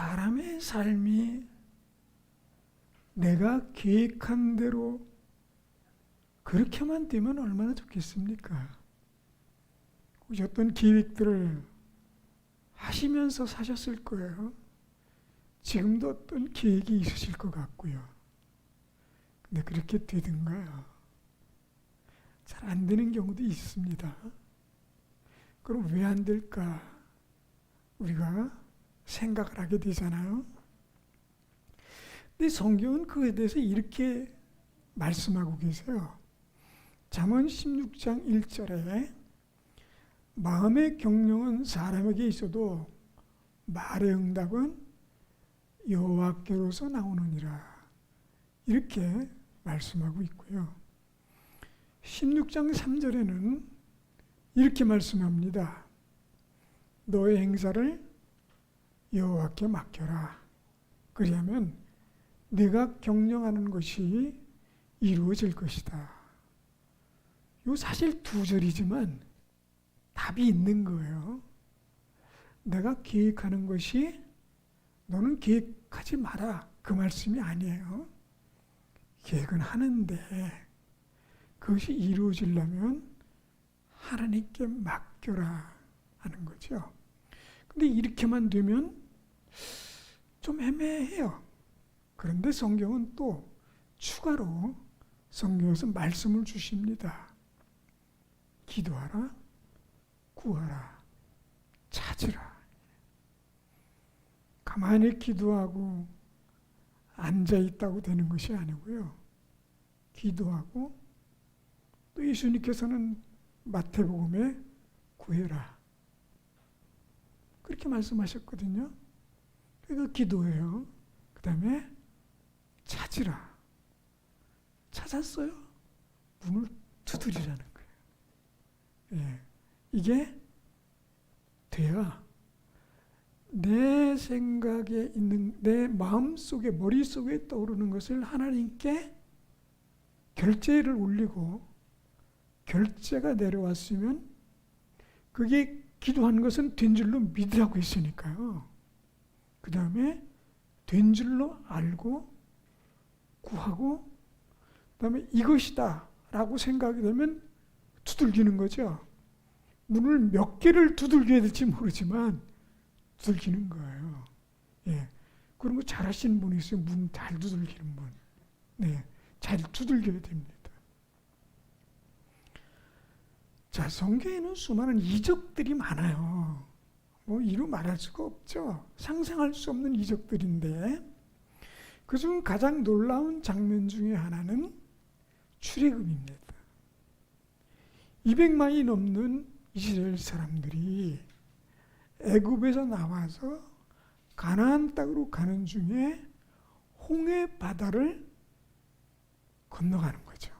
사람의 삶이 내가 계획한 대로 그렇게만 되면 얼마나 좋겠습니까? 어떤 계획들을 하시면서 사셨을 거예요. 지금도 어떤 계획이 있으실 것 같고요. 근데 그렇게 되든가요? 잘 안 되는 경우도 있습니다. 그럼 왜 안 될까? 우리가 생각을 하게 되잖아요. 근데 성경은 그에 대해서 이렇게 말씀하고 계세요. 잠언 16장 1절에 마음의 경영은 사람에게 있어도 말의 응답은 여호와께로서 나오느니라. 이렇게 말씀하고 있고요. 16장 3절에는 이렇게 말씀합니다. 너의 행사를 여호와께 맡겨라. 그리하면 네가 경영하는 것이 이루어질 것이다. 요 사실 두 절이지만 답이 있는 거예요. 내가 계획하는 것이 너는 계획하지 마라. 그 말씀이 아니에요. 계획은 하는데 그것이 이루어지려면 하나님께 맡겨라 하는 거죠. 근데 이렇게만 되면 좀 애매해요. 그런데 성경은 또 추가로 성경에서 말씀을 주십니다. 기도하라, 구하라, 찾으라. 가만히 기도하고 앉아 있다고 되는 것이 아니고요. 기도하고 또 예수님께서는 마태복음에 구해라. 그렇게 말씀하셨거든요. 그러니까 기도해요. 그 다음에 찾으라. 찾았어요. 문을 두드리라는 거예요. 예. 이게 돼야 내 생각에 있는, 내 마음속에, 머릿속에 떠오르는 것을 하나님께 결제를 올리고 결제가 내려왔으면 그게 기도한 것은 된 줄로 믿으라고 했으니까요. 그 다음에 된 줄로 알고 구하고 그 다음에 이것이다 라고 생각이 되면 두들기는 거죠. 문을 몇 개를 두들겨야 될지 모르지만 두들기는 거예요. 예. 그런 거 잘하시는 분이 있어요. 문 잘 두들기는 분. 네. 잘 두들겨야 됩니다. 자, 성경에는 수많은 이적들이 많아요. 뭐 이루 말할 수가 없죠. 상상할 수 없는 이적들인데 그중 가장 놀라운 장면 중에 하나는 출애굽입니다. 200만이 넘는 이스라엘 사람들이 애굽에서 나와서 가나안 땅으로 가는 중에 홍해 바다를 건너가는 거죠.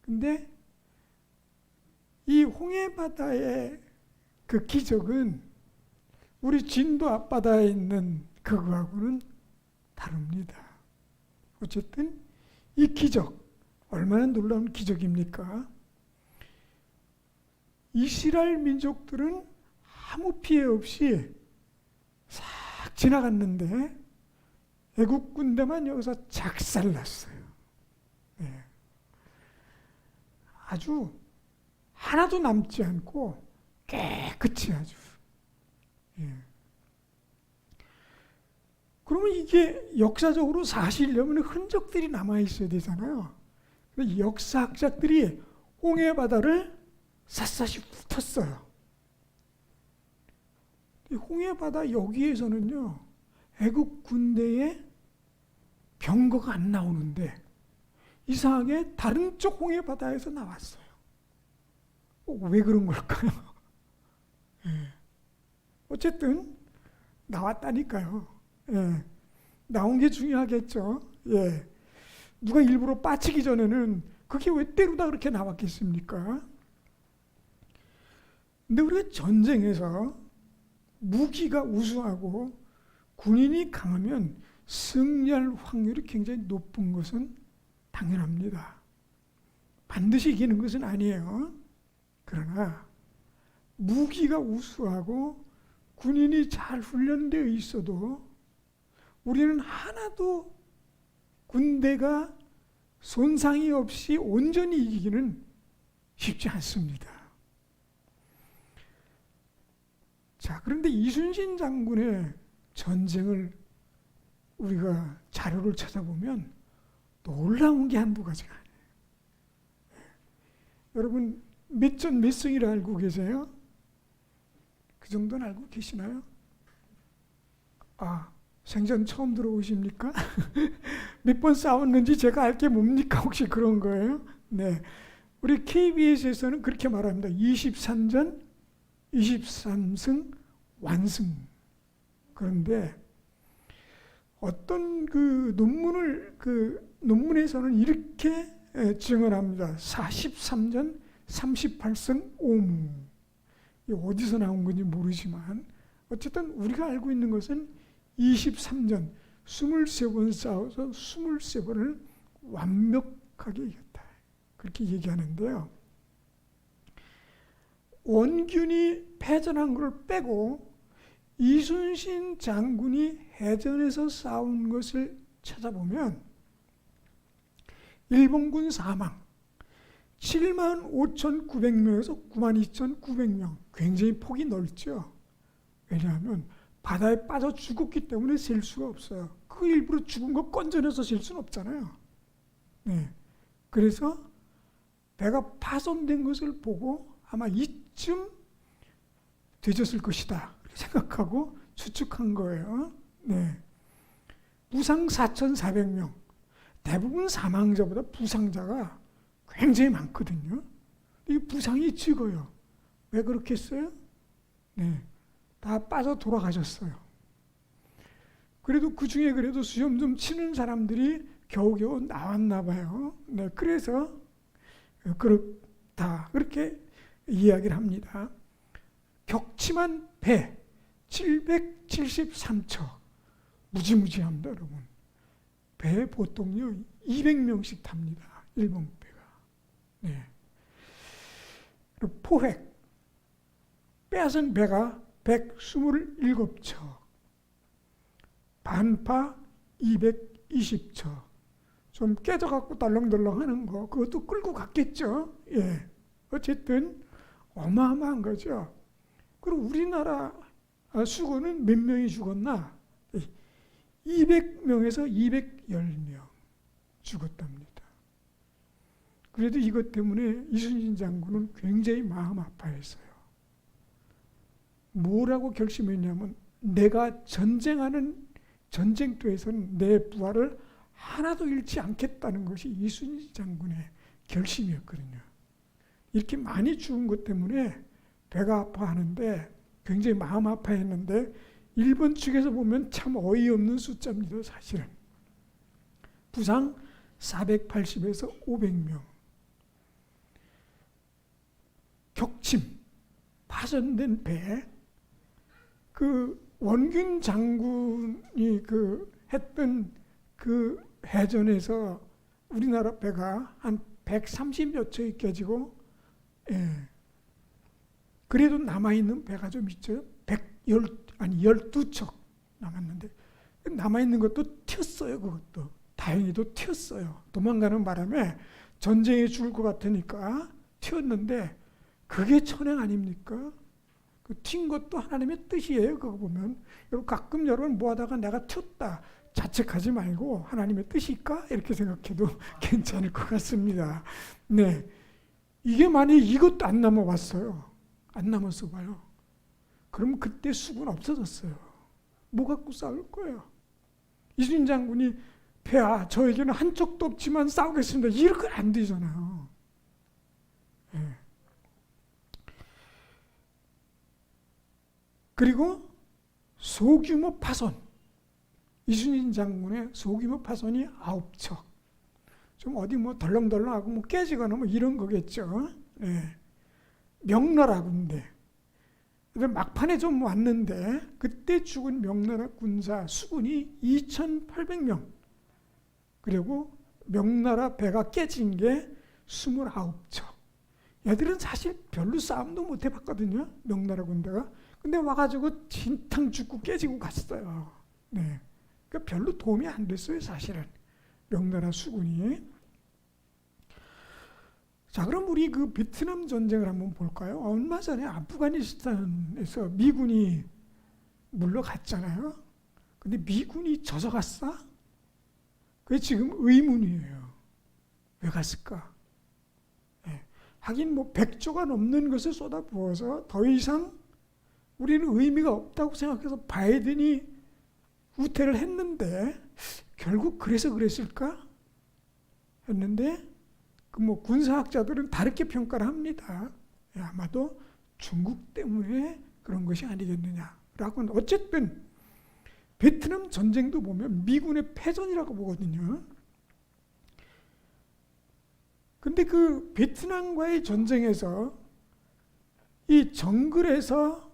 근데 이 홍해 바다의 그 기적은 우리 진도 앞바다에 있는 그거하고는 다릅니다. 어쨌든 이 기적, 얼마나 놀라운 기적입니까? 이스라엘 민족들은 아무 피해 없이 싹 지나갔는데 애국 군대만 여기서 작살났어요. 네. 아주 하나도 남지 않고 깨끗이 아주. 예. 그러면 이게 역사적으로 사실이려면 흔적들이 남아있어야 되잖아요. 역사학자들이 홍해 바다를 샅샅이 훑었어요. 홍해 바다 여기에서는요, 애국 군대의 병거가 안 나오는데 이상하게 다른 쪽 홍해 바다에서 나왔어요. 왜 그런 걸까요? 예. 어쨌든 나왔다니까요. 예. 나온 게 중요하겠죠. 예. 누가 일부러 빠치기 전에는 그게 왜 때로다 그렇게 나왔겠습니까? 근데 우리가 전쟁에서 무기가 우수하고 군인이 강하면 승리할 확률이 굉장히 높은 것은 당연합니다. 반드시 이기는 것은 아니에요. 그러나 무기가 우수하고 군인이 잘 훈련되어 있어도 우리는 하나도 군대가 손상이 없이 온전히 이기기는 쉽지 않습니다. 자, 그런데 이순신 장군의 전쟁을 우리가 자료를 찾아보면 놀라운 게 한두 가지가 아니에요. 여러분 몇 전 몇 승이라 알고 계세요? 그 정도는 알고 계시나요? 아, 생전 처음 들어오십니까? 몇 번 싸웠는지 제가 알 게 뭡니까? 혹시 그런 거예요? 네, 우리 KBS에서는 그렇게 말합니다. 23전 23승 완승. 그런데 어떤 그 논문에서는 이렇게 증언합니다. 43전 38승 5무. 어디서 나온 건지 모르지만 어쨌든 우리가 알고 있는 것은 23전 23번 싸워서 23번을 완벽하게 이겼다. 그렇게 얘기하는데요. 원균이 패전한 걸 빼고 이순신 장군이 해전에서 싸운 것을 찾아보면 일본군 사망 75,900명에서 92,900명. 굉장히 폭이 넓죠. 왜냐하면 바다에 빠져 죽었기 때문에 셀 수가 없어요. 그 일부러 죽은 거 건져내서 셀 수는 없잖아요. 네. 그래서 배가 파손된 것을 보고 아마 이쯤 되졌을 것이다 생각하고 추측한 거예요. 네. 부상 4,400명. 대부분 사망자보다 부상자가 굉장히 많거든요. 이 부상이 적어요. 왜 그렇게 했어요? 네. 다 빠져 돌아가셨어요. 그래도 그 중에 그래도 수염 좀 치는 사람들이 겨우겨우 나왔나 봐요. 네. 그래서 그렇다. 그렇게 이야기를 합니다. 격침한 배 773척. 무지무지합니다, 여러분. 배 보통요 200명씩 탑니다. 일본 배가. 네. 포획 빼앗은 배가 127척, 반파 220척. 좀 깨져갖고 덜렁덜렁하는 거 그것도 끌고 갔겠죠. 예. 어쨌든 어마어마한 거죠. 그리고 우리나라 수군은 몇 명이 죽었나? 200명에서 210명 죽었답니다. 그래도 이것 때문에 이순신 장군은 굉장히 마음 아파했어요. 뭐라고 결심했냐면 내가 전쟁하는 전쟁터에서는 내 부하를 하나도 잃지 않겠다는 것이 이순신 장군의 결심이었거든요. 이렇게 많이 죽은 것 때문에 배가 아파하는데 굉장히 마음 아파했는데 일본 측에서 보면 참 어이없는 숫자입니다. 사실은. 부상 480에서 500명. 격침, 파손된 배. 그 원균 장군이 했던 그 해전에서 우리나라 배가 한 130여 척이 깨지고, 예. 그래도 남아있는 배가 좀 있죠. 12척 남았는데, 남아있는 것도 튀었어요. 그것도. 다행히도 튀었어요. 도망가는 바람에 전쟁에 죽을 것 같으니까 튀었는데, 그게 천행 아닙니까? 그 튄 것도 하나님의 뜻이에요. 그거 보면. 가끔 여러분 뭐 하다가 내가 튀었다. 자책하지 말고 하나님의 뜻일까? 이렇게 생각해도 괜찮을 것 같습니다. 네. 이게 만약 이것도 안 남아왔어요. 안 남았어 봐요. 그럼 그때 수군 없어졌어요. 뭐 갖고 싸울 거예요? 이순신 장군이 폐하 저에게는 한 척도 없지만 싸우겠습니다. 이렇게 안 되잖아요. 네. 그리고 소규모 파손. 이순신 장군의 소규모 파손이 9척. 좀 어디 뭐 덜렁덜렁하고 뭐 깨지거나 뭐 이런 거겠죠. 네. 명나라 군대. 막판에 좀 왔는데 그때 죽은 명나라 군사 수군이 2,800명. 그리고 명나라 배가 깨진 게 29척. 얘들은 사실 별로 싸움도 못 해봤거든요. 명나라 군대가. 근데 와가지고 진탕 죽고 깨지고 갔어요. 네. 그러니까 별로 도움이 안 됐어요, 사실은. 명나라 수군이. 자, 그럼 우리 그 베트남 전쟁을 한번 볼까요? 얼마 전에 아프가니스탄에서 미군이 물러갔잖아요. 근데 미군이 져서갔어? 그게 지금 의문이에요. 왜 갔을까? 예. 하긴 뭐 100조가 넘는 것을 쏟아부어서 더 이상 우리는 의미가 없다고 생각해서 바이든이 후퇴를 했는데 결국 그래서 그랬을까? 했는데 그 뭐 군사학자들은 다르게 평가를 합니다. 예, 아마도 중국 때문에 그런 것이 아니겠느냐라고는. 어쨌든 베트남 전쟁도 보면 미군의 패전이라고 보거든요. 근데 그 베트남과의 전쟁에서 이 정글에서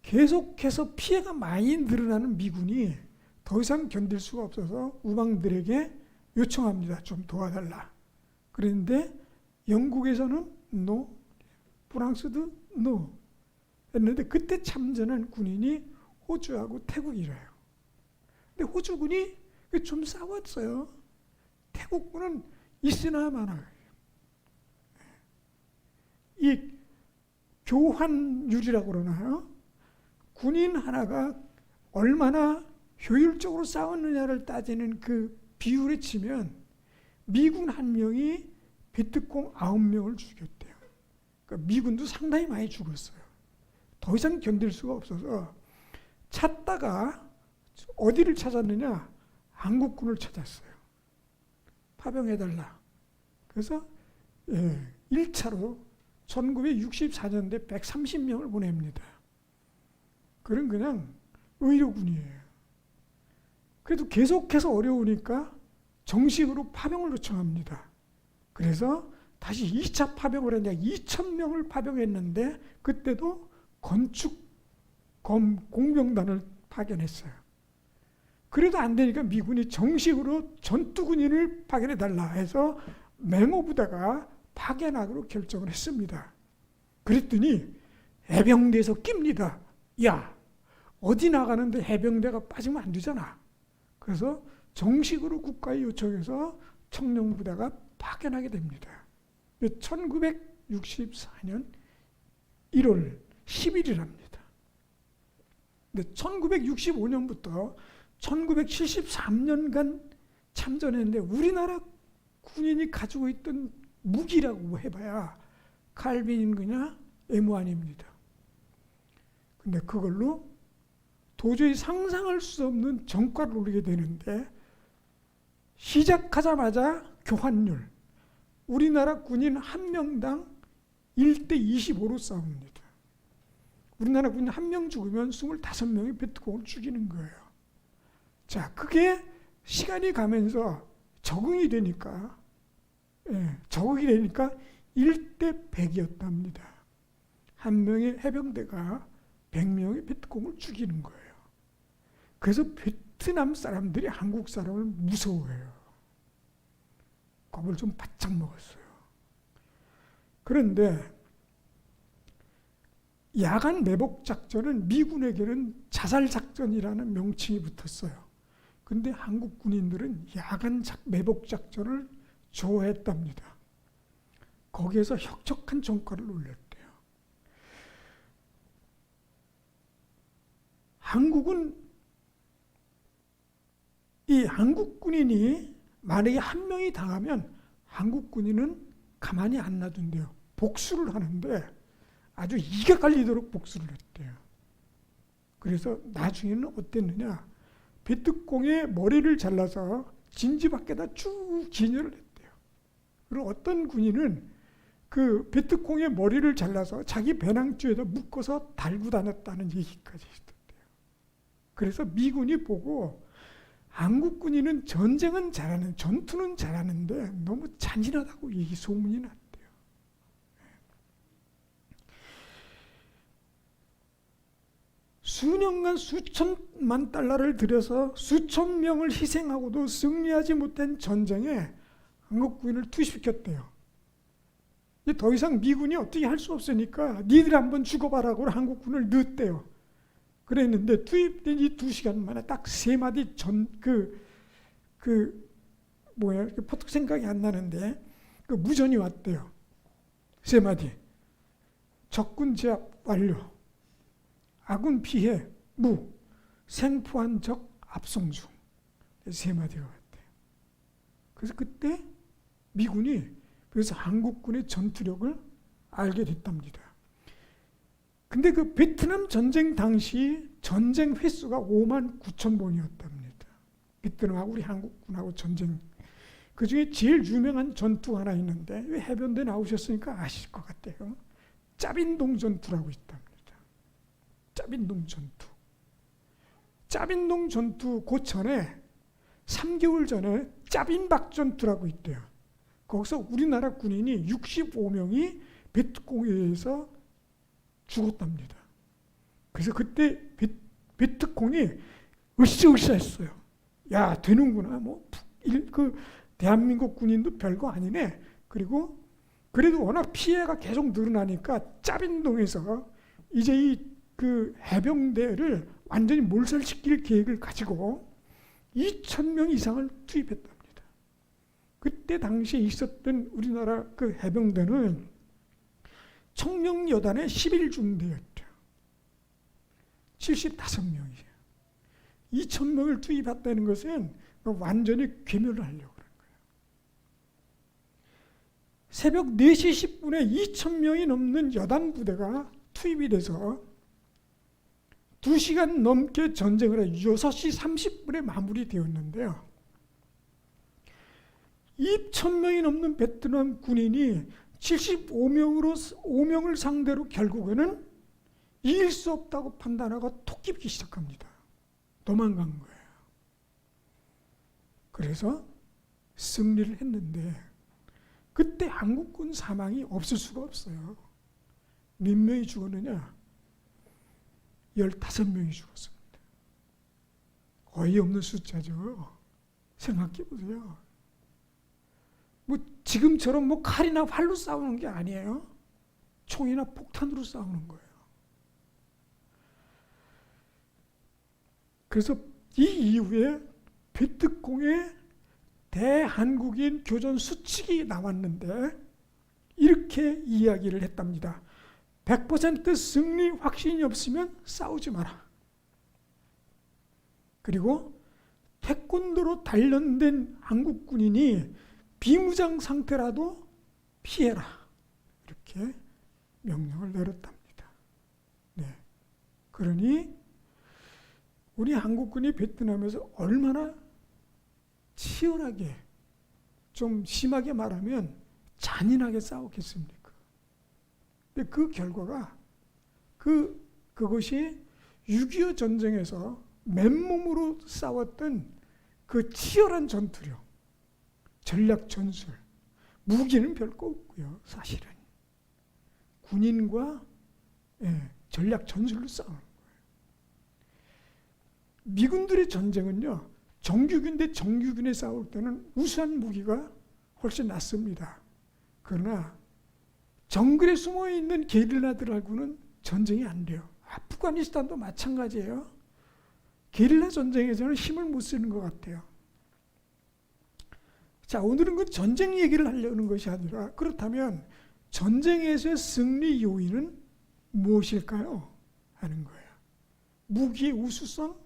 계속해서 피해가 많이 늘어나는 미군이 더 이상 견딜 수가 없어서 우방들에게 요청합니다. 좀 도와달라. 그런데 영국에서는 no, 프랑스도 no 했는데 그때 참전한 군인이 호주하고 태국이래요. 근데 호주군이 좀 싸웠어요. 태국군은 있으나 마나. 이 교환율이라고 그러나요? 군인 하나가 얼마나 효율적으로 싸웠느냐를 따지는 그 비율에 치면 미군 한 명이 베트콩 9명을 죽였대요. 그러니까 미군도 상당히 많이 죽었어요. 더 이상 견딜 수가 없어서 찾다가 어디를 찾았느냐? 한국군을 찾았어요. 파병해달라. 그래서 1차로 1964년대 130명을 보냅니다. 그런 그냥 의료군이에요. 그래도 계속해서 어려우니까 정식으로 파병을 요청합니다. 그래서 다시 2차 파병을 했냐, 2,000명을 파병했는데 그때도 건축 공병단을 파견했어요. 그래도 안 되니까 미군이 정식으로 전투군인을 파견해달라 해서 맹호부대가 파견하기로 결정을 했습니다. 그랬더니 해병대에서 낍니다. 야, 어디 나가는데 해병대가 빠지면 안 되잖아. 그래서 정식으로 국가에 요청해서 청룡부대가 파견하게 됩니다. 1964년 1월 10일이랍니다. 근데 1965년부터 1973년간 참전했는데 우리나라 군인이 가지고 있던 무기라고 해봐야 칼빈이냐 M1입니다. 근데 그걸로 도저히 상상할 수 없는 전과를 오르게 되는데 시작하자마자 교환율, 우리나라 군인 한 명당 1대 25로 싸웁니다. 우리나라 군인 한 명 죽으면 25명이 베트콩을 죽이는 거예요. 자, 그게 시간이 가면서 적응이 되니까 1대 100이었답니다. 한 명의 해병대가 100명의 베트콩을 죽이는 거예요. 그래서 베트남 사람들이 한국 사람을 무서워해요. 겁을 좀 바짝 먹었어요. 그런데 야간 매복 작전은 미군에게는 자살 작전이라는 명칭이 붙었어요. 근데 한국 군인들은 야간 매복 작전을 좋아했답니다. 거기에서 혁혁한 전과를 올렸대요. 한국은 이 한국 군인이 만약에 한 명이 당하면 한국 군인은 가만히 안 놔둔대요. 복수를 하는데 아주 이가 갈리도록 복수를 했대요. 그래서 나중에는 어땠느냐? 베트콩의 머리를 잘라서 진지 밖에다 쭉 진열을 했대요. 그리고 어떤 군인은 그 베트콩의 머리를 잘라서 자기 배낭주에다 묶어서 달고 다녔다는 얘기까지 있었대요. 그래서 미군이 보고 한국 군인은 전쟁은 잘하는, 전투는 잘하는데 너무 잔인하다고 얘기 소문이 났대요. 수년간 수천만 달러를 들여서 수천 명을 희생하고도 승리하지 못한 전쟁에 한국 군인을 투입시켰대요. 더 이상 미군이 어떻게 할 수 없으니까 니들 한번 죽어봐라고 한국 군을 넣었대요. 그랬는데 투입된 이 2시간 만에 딱 3마디 포토 생각이 안 나는데 그 무전이 왔대요. 3마디. 적군 제압 완료. 아군 피해 무. 생포한 적 압송 중. 3마디가 왔대요. 그래서 그때 미군이 그래서 한국군의 전투력을 알게 됐답니다. 근데 그 베트남 전쟁 당시 전쟁 횟수가 59,000번이었답니다. 베트남하고 우리 한국군하고 전쟁. 그 중에 제일 유명한 전투가 하나 있는데 해변대 나오셨으니까 아실 것 같아요. 짜빈동 전투라고 있답니다. 짜빈동 전투. 짜빈동 전투 그 전에 3개월 전에 짜빈박 전투라고 있대요. 거기서 우리나라 군인이 65명이 베트콩에 의해서 죽었답니다. 그래서 그때 베트콩이 으쌰으쌰했어요. 야, 되는구나. 대한민국 군인도 별거 아니네. 그리고 그래도 워낙 피해가 계속 늘어나니까 짜빈동에서 이제 그 해병대를 완전히 몰살시킬 계획을 가지고 2,000명 이상을 투입했답니다. 그때 당시에 있었던 우리나라 그 해병대는 청룡여단의 11중대였죠. 75명이에요. 2,000명을 투입했다는 것은 완전히 괴멸을 하려고 그런 거예요. 새벽 4시 10분에 2,000명이 넘는 여단 부대가 투입이 돼서 2시간 넘게 전쟁을 해 6시 30분에 마무리되었는데요. 2,000명이 넘는 베트남 군인이 75명을 상대로 결국에는 이길 수 없다고 판단하고 토끼기 시작합니다. 도망간 거예요. 그래서 승리를 했는데 그때 한국군 사망이 없을 수가 없어요. 몇 명이 죽었느냐? 15명이 죽었습니다. 어이없는 숫자죠. 생각해 보세요. 지금처럼 칼이나 활로 싸우는 게 아니에요. 총이나 폭탄으로 싸우는 거예요. 그래서 이 이후에 베트콩의 대한국인 교전 수칙이 나왔는데 이렇게 이야기를 했답니다. 100% 승리 확신이 없으면 싸우지 마라. 그리고 태권도로 단련된 한국 군인이 비무장 상태라도 피해라. 이렇게 명령을 내렸답니다. 네. 그러니 우리 한국군이 베트남에서 얼마나 치열하게, 좀 심하게 말하면 잔인하게 싸웠겠습니까? 근데 그 결과가 그것이 6.25 전쟁에서 맨몸으로 싸웠던 그 치열한 전투력, 전략 전술, 무기는 별거 없고요. 사실은 군인과 전략 전술로 싸우는 거예요. 미군들의 전쟁은요, 정규군 대 정규군에 싸울 때는 우수한 무기가 훨씬 낫습니다. 그러나 정글에 숨어있는 게릴라들하고는 전쟁이 안 돼요. 아프가니스탄도 마찬가지예요. 게릴라 전쟁에서는 힘을 못 쓰는 것 같아요. 자, 오늘은 그 전쟁 얘기를 하려는 것이 아니라, 그렇다면 전쟁에서의 승리 요인은 무엇일까요? 하는 거예요. 무기의 우수성,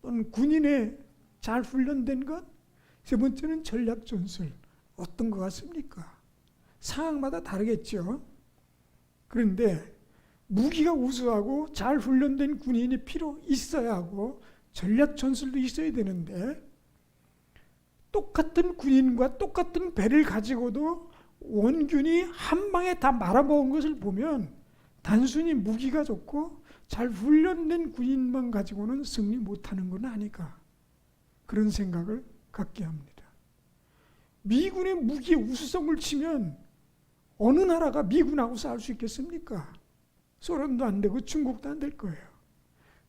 또는 군인의 잘 훈련된 것, 세 번째는 전략 전술. 어떤 것 같습니까? 상황마다 다르겠죠. 그런데 무기가 우수하고 잘 훈련된 군인이 필요 있어야 하고 전략 전술도 있어야 되는데, 똑같은 군인과 똑같은 배를 가지고도 원균이 한 방에 다 말아먹은 것을 보면 단순히 무기가 좋고 잘 훈련된 군인만 가지고는 승리 못하는 건 아닐까, 그런 생각을 갖게 합니다. 미군의 무기의 우수성을 치면 어느 나라가 미군하고 싸울 수 있겠습니까? 소련도 안 되고 중국도 안 될 거예요.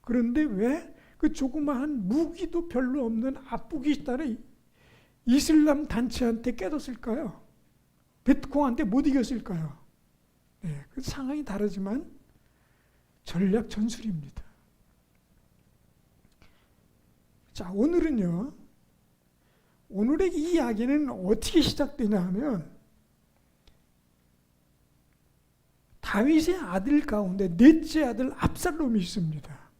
그런데 왜 그 조그마한 무기도 별로 없는 아프가니스탄의 이슬람 단체한테 깨졌을까요? 베트콩한테 못 이겼을까요? 네, 그 상황이 다르지만 전략 전술입니다. 자, 오늘은요. 오늘의 이 이야기는 어떻게 시작되냐 하면 다윗의 아들 가운데 넷째 아들 압살롬이 있습니다.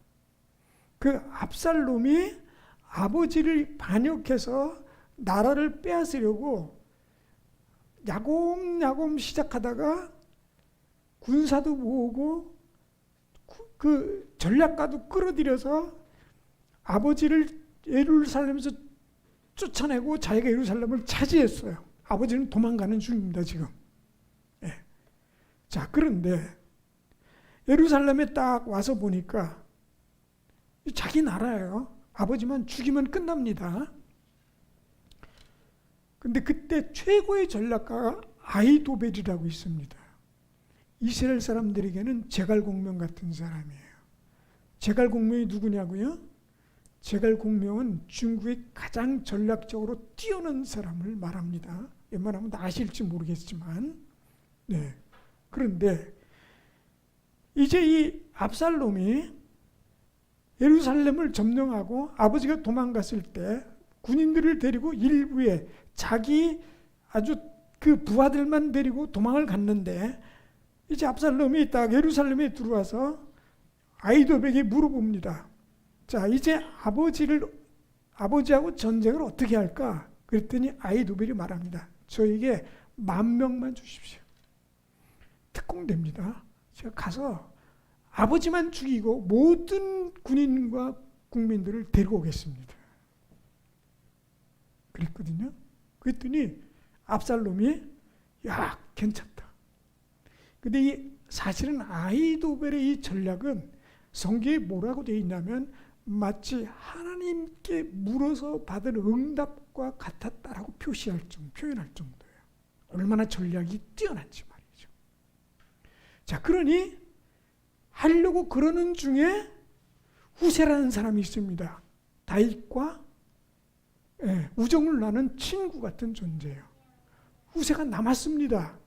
그 압살롬이 아버지를 반역해서 나라를 빼앗으려고 야곱야곱 시작하다가 군사도 모으고 그 전략가도 끌어들여서 아버지를 예루살렘에서 쫓아내고 자기가 예루살렘을 차지했어요. 아버지는 도망가는 중입니다, 지금. 예. 자, 그런데 예루살렘에 딱 와서 보니까 자기 나라예요. 아버지만 죽이면 끝납니다. 근데 그때 최고의 전략가가 아히도벨이라고 있습니다. 이스라엘 사람들에게는 제갈공명 같은 사람이에요. 제갈공명이 누구냐고요? 제갈공명은 중국의 가장 전략적으로 뛰어난 사람을 말합니다. 웬만하면 다 아실지 모르겠지만, 네. 그런데 이제 이 압살롬이 예루살렘을 점령하고 아버지가 도망갔을 때 군인들을 데리고 일부에 자기 아주 그 부하들만 데리고 도망을 갔는데 이제 압살롬이 딱 예루살렘에 들어와서 아히도벨에게 물어봅니다. 자, 이제 아버지하고 전쟁을 어떻게 할까? 그랬더니 아히도벨이 말합니다. 저에게 10,000명만 주십시오. 특공대입니다. 제가 가서 아버지만 죽이고 모든 군인과 국민들을 데리고 오겠습니다. 그랬거든요. 그랬더니 압살롬이 야, 괜찮다. 근데 이 사실은 아히도벨의 이 전략은 성경에 뭐라고 되어 있냐면 마치 하나님께 물어서 받은 응답과 같았다라고 표현할 정도예요. 얼마나 전략이 뛰어난지 말이죠. 자, 그러니 하려고 그러는 중에 후세라는 사람이 있습니다. 다윗과 우정을 나눈 친구 같은 존재예요. 후세가 남았습니다.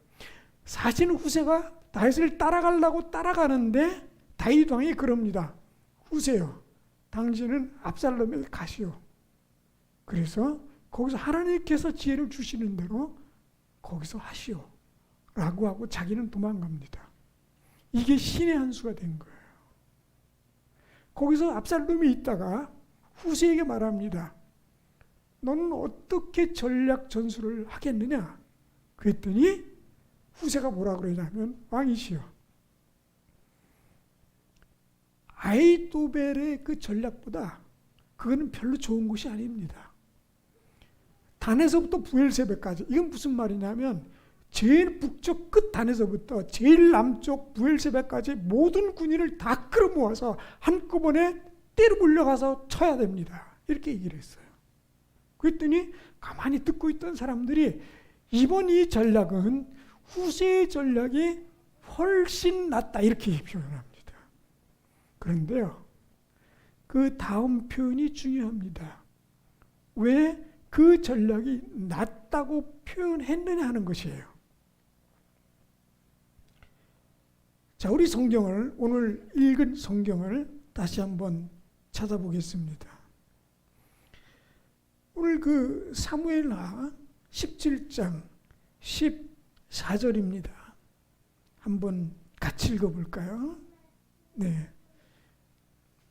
사실은 후세가 다윗을 따라가려고 따라가는데 다윗 왕이 그럽니다. 후세요, 당신은 압살롬에 가시오. 그래서 거기서 하나님께서 지혜를 주시는 대로 거기서 하시오 라고 하고 자기는 도망갑니다. 이게 신의 한 수가 된 거예요. 거기서 압살롬이 있다가 후세에게 말합니다. 너는 어떻게 전략 전술을 하겠느냐? 그랬더니 후세가 뭐라 그러냐면 왕이시여, 아히도벨의 그 전략보다 그거는 별로 좋은 것이 아닙니다. 단에서부터 부엘세바까지, 이건 무슨 말이냐면 제일 북쪽 끝 단에서부터 제일 남쪽 부엘세바까지 모든 군인을 다 끌어모아서 한꺼번에 때려 물려가서 쳐야 됩니다. 이렇게 얘기를 했어요. 그랬더니 가만히 듣고 있던 사람들이 이번 이 전략은 후세의 전략이 훨씬 낫다 이렇게 표현합니다. 그런데요, 그 다음 표현이 중요합니다. 왜 그 전략이 낫다고 표현했느냐 하는 것이에요. 자, 우리 성경을, 오늘 읽은 성경을 다시 한번 찾아보겠습니다. 오늘 그 사무엘하 17장 14절입니다. 한번 같이 읽어볼까요? 네,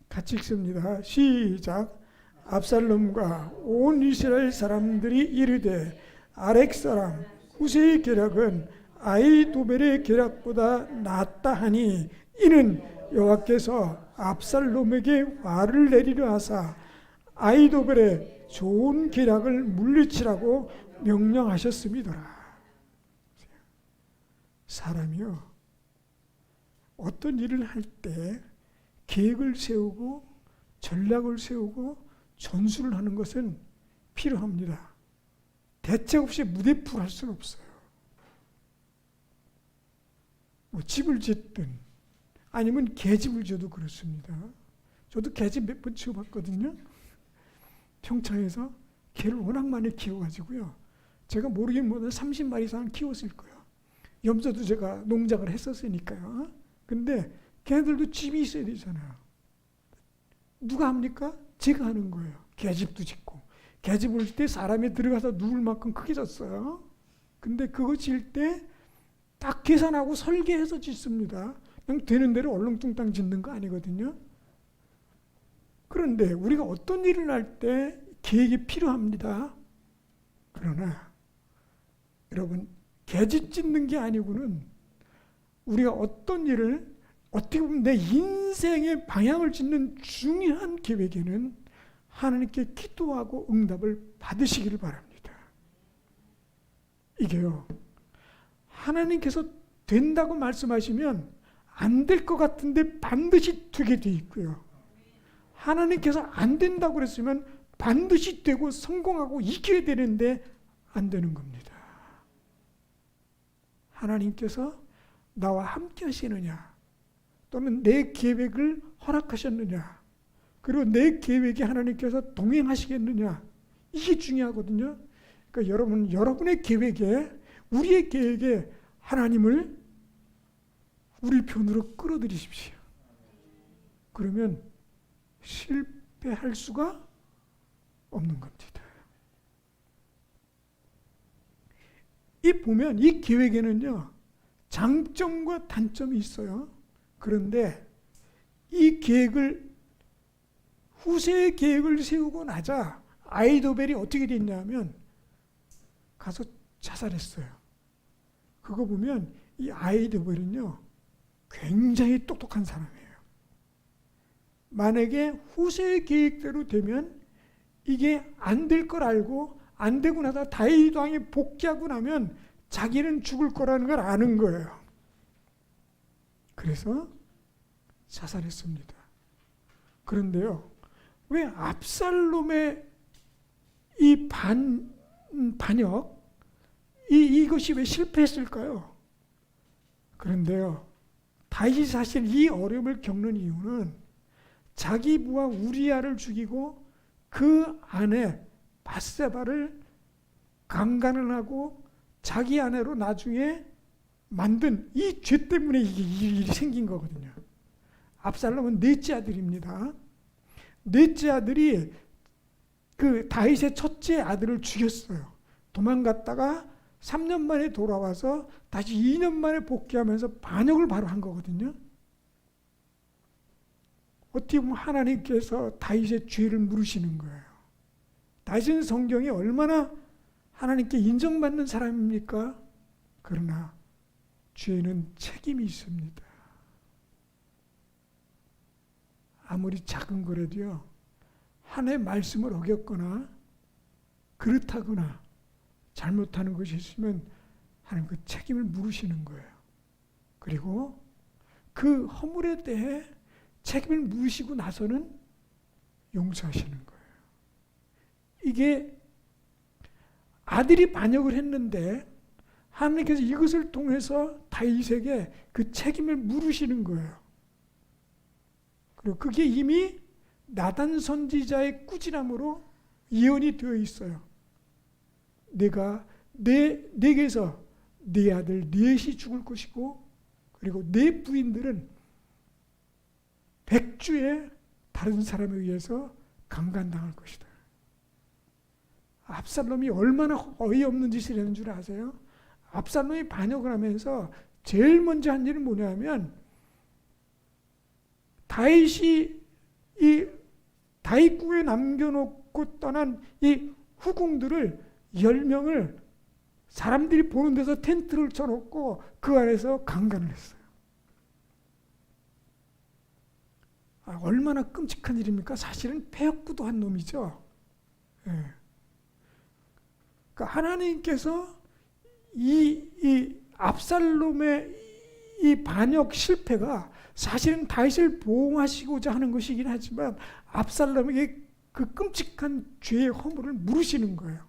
같이 읽습니다. 시작. 압살롬과 온 이스라엘 사람들이 이르되 아렉 사람 후세의 계략은 아히도벨의 계략보다 낫다 하니 이는 여호와께서 압살롬에게 화를 내리려 하사 아히도벨의 좋은 계략을 물리치라고 명령하셨음이더라. 사람이요, 어떤 일을 할 때 계획을 세우고 전략을 세우고 전술을 하는 것은 필요합니다. 대책 없이 무대풀 할 수는 없어요. 뭐 집을 짓든 아니면 개집을 지어도 그렇습니다. 저도 개집 몇 번 지어봤거든요. 평창에서 개를 워낙 많이 키워가지고요. 제가 모르긴 뭐든 30마리 이상 키웠을 거예요. 염소도 제가 농장을 했었으니까요. 근데 걔네들도 집이 있어야 되잖아요. 누가 합니까? 제가 하는 거예요. 계집도 짓고, 계집을 질 때 사람이 들어가서 누울 만큼 크게 졌어요. 근데 그거 질 때 딱 계산하고 설계해서 짓습니다. 그냥 되는 대로 얼렁뚱땅 짓는 거 아니거든요. 그런데 우리가 어떤 일을 할 때 계획이 필요합니다. 그러나 여러분, 계집 짓는 게 아니고는 우리가 어떤 일을 어떻게 보면 내 인생의 방향을 짓는 중요한 계획에는 하나님께 기도하고 응답을 받으시기를 바랍니다. 이게요, 하나님께서 된다고 말씀하시면 안 될 것 같은데 반드시 되게 돼 있고요. 하나님께서 안 된다고 그랬으면 반드시 되고 성공하고 이겨야 되는데 안 되는 겁니다. 하나님께서 나와 함께 하시느냐, 또는 내 계획을 허락하셨느냐, 그리고 내 계획에 하나님께서 동행하시겠느냐, 이게 중요하거든요. 그러니까 여러분, 여러분의 계획에, 우리의 계획에 하나님을 우리 편으로 끌어들이십시오. 그러면 실패할 수가 없는 겁니다. 이 보면 이 계획에는요, 장점과 단점이 있어요. 그런데 이 계획을, 후세의 계획을 세우고 나자 아이도벨이 어떻게 됐냐면 가서 자살했어요. 그거 보면 이 아이도벨은요, 굉장히 똑똑한 사람이에요. 만약에 후세의 계획대로 되면 이게 안 될 걸 알고, 안 되고 나서 다윗 왕이 복귀하고 나면 자기는 죽을 거라는 걸 아는 거예요. 그래서 자살했습니다. 그런데요, 왜 압살롬의 이 반역, 이것이 왜 실패했을까요? 그런데요, 다윗이 사실 이 어려움을 겪는 이유는 자기 부하 우리아를 죽이고 그 아내 밧세바를 강간을 하고 자기 아내로 나중에 만든 이 죄 때문에 이게 일이 생긴 거거든요. 압살롬은 넷째 아들입니다. 넷째 아들이 그 다윗의 첫째 아들을 죽였어요. 도망갔다가 3년 만에 돌아와서 다시 2년 만에 복귀하면서 반역을 바로 한 거거든요. 어떻게 보면 하나님께서 다윗의 죄를 물으시는 거예요. 다윗은 성경에 얼마나 하나님께 인정받는 사람입니까? 그러나 죄는 책임이 있습니다. 아무리 작은 거라도요, 하나님의 말씀을 어겼거나 그렇다거나 잘못하는 것이 있으면 하나님 그 책임을 물으시는 거예요. 그리고 그 허물에 대해 책임을 물으시고 나서는 용서하시는 거예요. 이게 아들이 반역을 했는데 하나님께서 이것을 통해서 다윗에게 그 책임을 물으시는 거예요. 그리고 그게 이미 나단 선지자의 꾸지람으로 예언이 되어 있어요. 내가 내게서 네 아들 넷이 죽을 것이고, 그리고 네 부인들은 백주에 다른 사람에 의해서 강간당할 것이다. 압살롬이 얼마나 어이없는 짓을 했는 줄 아세요? 압살롬이 반역을 하면서 제일 먼저 한 일은 뭐냐면, 다윗이 이 다윗궁에 남겨놓고 떠난 이 후궁들을 10명을 사람들이 보는 데서 텐트를 쳐놓고 그 안에서 강간을 했어요. 얼마나 끔찍한 일입니까? 사실은 폐역부도 한 놈이죠. 예. 그러니까 하나님께서 이 압살롬의 이 반역 실패가 사실은 다윗을 보호하시고자 하는 것이긴 하지만 압살롬에게 그 끔찍한 죄의 허물을 물으시는 거예요.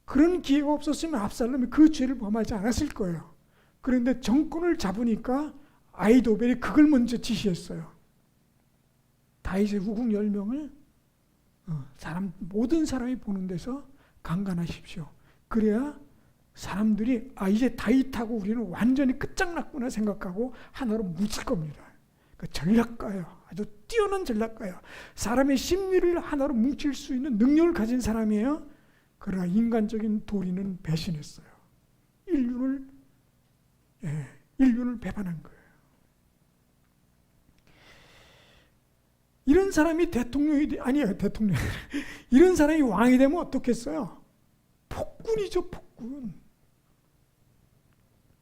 그런 기회가 없었으면 압살롬이 그 죄를 범하지 않았을 거예요. 그런데 정권을 잡으니까 아히도벨이 그걸 먼저 지시했어요. 다윗의 후궁 10명을 모든 사람이 보는 데서 강간하십시오. 그래야 사람들이 이제 다윗하고 우리는 완전히 끝장났구나 생각하고 하나로 뭉칠 겁니다. 그 전략가예요. 아주 뛰어난 전략가야. 사람의 심리를 하나로 뭉칠 수 있는 능력을 가진 사람이에요. 그러나 인간적인 도리는 배신했어요. 인륜을 배반한 거예요. 이런 사람이 이런 사람이 왕이 되면 어떻겠어요? 폭군이죠, 폭군.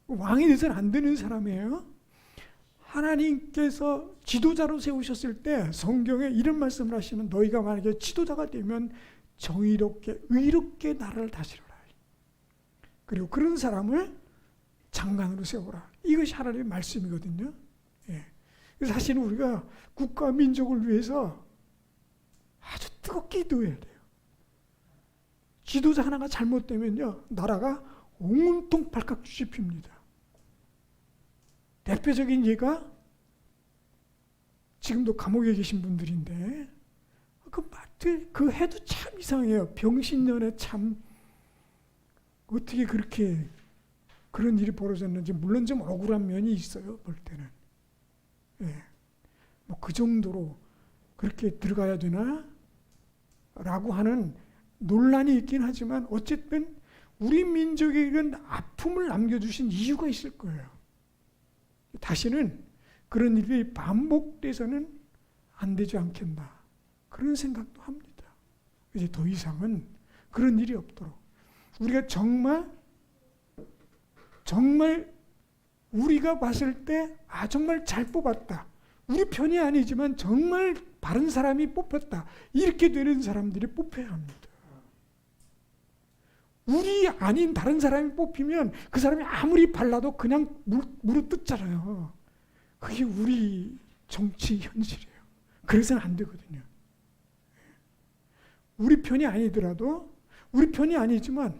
왕이 돼서는 안 되는 사람이에요. 하나님께서 지도자로 세우셨을 때 성경에 이런 말씀을 하시면, 너희가 만약에 지도자가 되면 정의롭게 의롭게 나라를 다스려라. 그리고 그런 사람을 장관으로 세워라. 이것이 하나님의 말씀이거든요. 그래서 사실은 우리가 국가 민족을 위해서 아주 뜨겁게 기도해야 돼요. 지도자 하나가 잘못되면요, 나라가 온통 발칵 뒤집힙니다. 대표적인 예가 지금도 감옥에 계신 분들인데, 그 해도 참 이상해요. 병신년에 참 어떻게 그렇게 그런 일이 벌어졌는지. 물론 좀 억울한 면이 있어요, 볼 때는. 뭐 그 정도로 그렇게 들어가야 되나? 라고 하는 논란이 있긴 하지만, 어쨌든 우리 민족에게는 아픔을 남겨주신 이유가 있을 거예요. 다시는 그런 일이 반복돼서는 안 되지 않겠나, 그런 생각도 합니다. 이제 더 이상은 그런 일이 없도록 우리가 정말 우리가 봤을 때 정말 잘 뽑았다, 우리 편이 아니지만 정말 바른 사람이 뽑혔다, 이렇게 되는 사람들이 뽑혀야 합니다. 우리 아닌 다른 사람이 뽑히면 그 사람이 아무리 발라도 그냥 물어뜯잖아요. 그게 우리 정치 현실이에요. 그래서는 안 되거든요. 우리 편이 아니더라도, 우리 편이 아니지만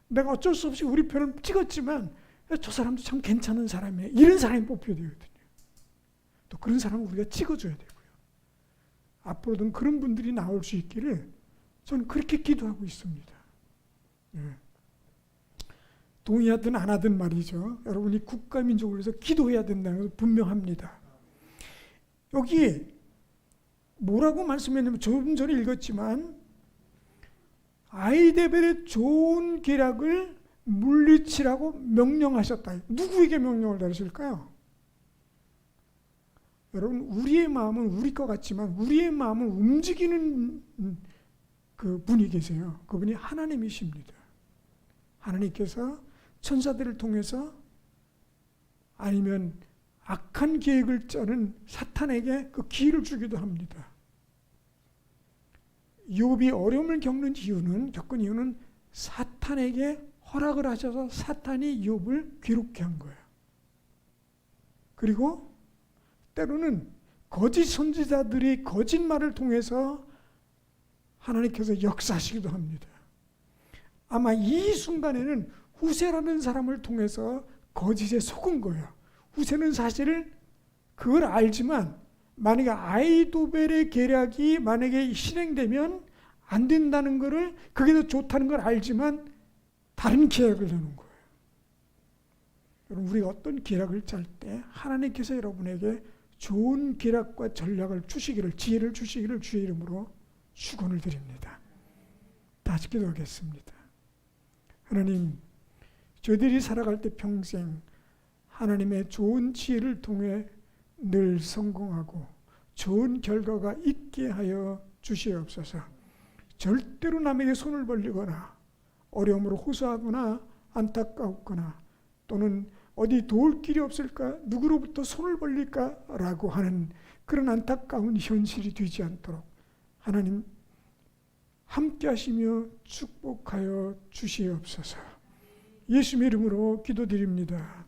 내가 어쩔 수 없이 우리 편을 찍었지만 저 사람도 참 괜찮은 사람이에요, 이런 사람이 뽑혀야 되거든요. 또 그런 사람을 우리가 찍어줘야 되고요. 앞으로는 그런 분들이 나올 수 있기를 저는 그렇게 기도하고 있습니다. 동의하든 안 하든 말이죠. 여러분이 국가 민족을 위해서 기도해야 된다는 것은 분명합니다. 여기 뭐라고 말씀했냐면, 조금 전에 읽었지만 아이데벨의 좋은 계략을 물리치라고 명령하셨다. 누구에게 명령을 내리실까요? 여러분, 우리의 마음은 우리 것 같지만 우리의 마음을 움직이는 그 분이 계세요. 그분이 하나님이십니다. 하나님께서 천사들을 통해서, 아니면 악한 계획을 짜는 사탄에게 그 기회를 주기도 합니다. 욥이 어려움을 겪는 이유는 사탄에게 허락을 하셔서 사탄이 욥을 괴롭게 한 거예요. 그리고 때로는 거짓 선지자들이 거짓말을 통해서 하나님께서 역사하시기도 합니다. 아마 이 순간에는 후세라는 사람을 통해서 거짓에 속은 거예요. 후세는 사실 그걸 알지만, 만약에 아이도벨의 계략이 만약에 실행되면 안 된다는 것을, 그게 더 좋다는 걸 알지만 다른 계략을 내는 거예요. 여러분, 우리가 어떤 계략을 짤 때 하나님께서 여러분에게 좋은 계략과 전략을 주시기를, 지혜를 주시기를 주의 이름으로 축원을 드립니다. 다시 기도하겠습니다. 하나님, 저희들이 살아갈 때 평생 하나님의 좋은 지혜를 통해 늘 성공하고 좋은 결과가 있게 하여 주시옵소서. 절대로 남에게 손을 벌리거나 어려움으로 호소하거나 안타까웠거나, 또는 어디 도울 길이 없을까, 누구로부터 손을 벌릴까라고 하는 그런 안타까운 현실이 되지 않도록 하나님 함께 하시며 축복하여 주시옵소서. 예수님의 이름으로 기도드립니다.